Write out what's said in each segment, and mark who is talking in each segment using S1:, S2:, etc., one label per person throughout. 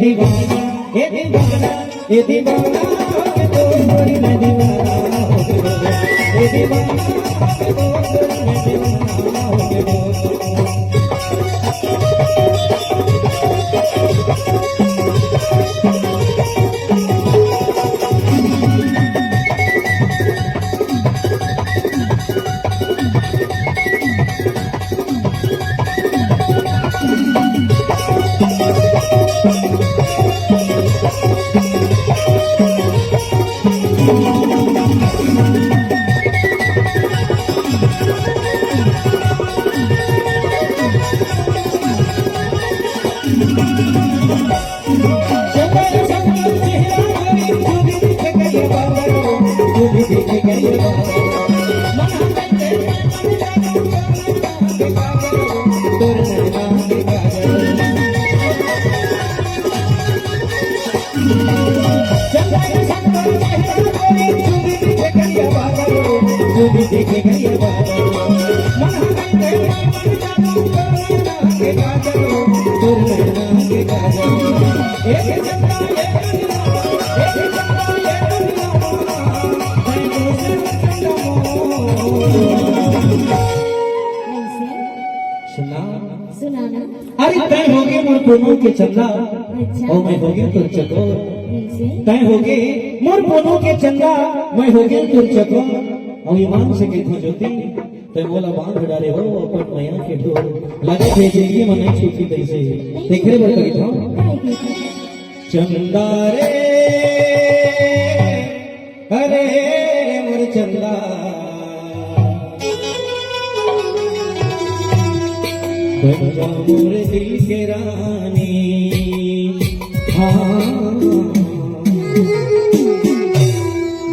S1: दीवाना ये दीवाना ये दीवाना के तो गोरी मैं दीवाना हो गया ये दीवाना के तो गोरी मैं दीवाना हो गया अरे तय हो गए मोर पोनों के चंदा और मैं हो गया तुर चकोर तय हो गए मोर पोनों के चंदा मैं हो गया तुर चकोर और ईमान से कहती ज्योति तय बोला बांध डाले हो अपन मैया के ढोर लगे भेजेगी मन नहीं छूटी कैसे देख रहे बोल कही था चंदा रे अरे मोर चंदा बंजा मोर दिल के रानी हाँ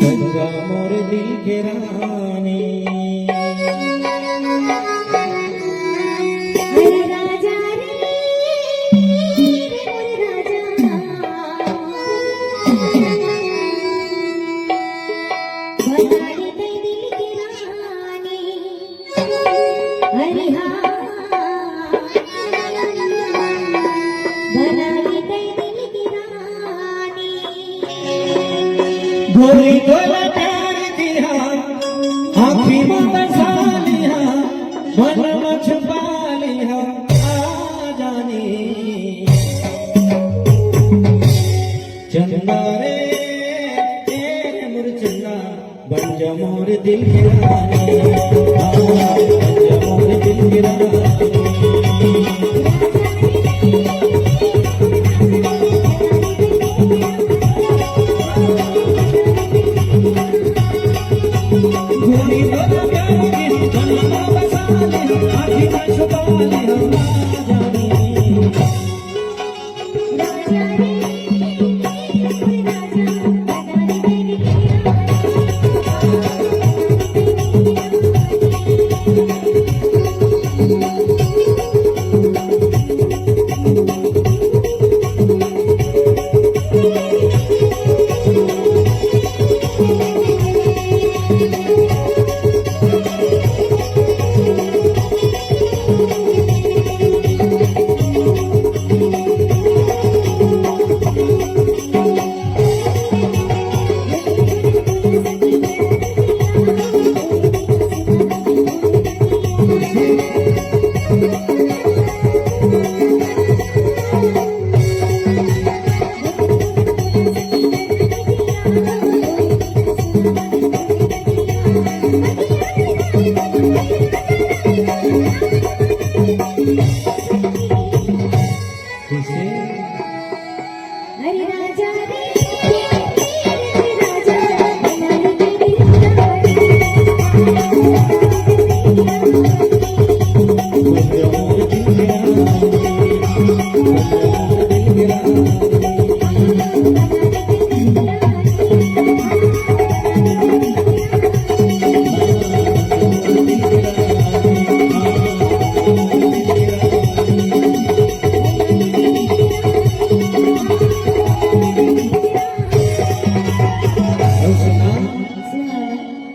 S1: बंजा मोर दिल के रानी
S2: राजा रे राजा बनाने दे दिल की रानी हरि हाँ
S1: गोरी गोला प्यार दिया आँखी में बसा लिया मन में छुपा लिया आ जाने चंदा रे तेरे मोर चंदा बन जा मोर दिल की रानी बन जा मोर दिल की रानी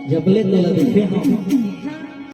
S1: जबले तो लगे हम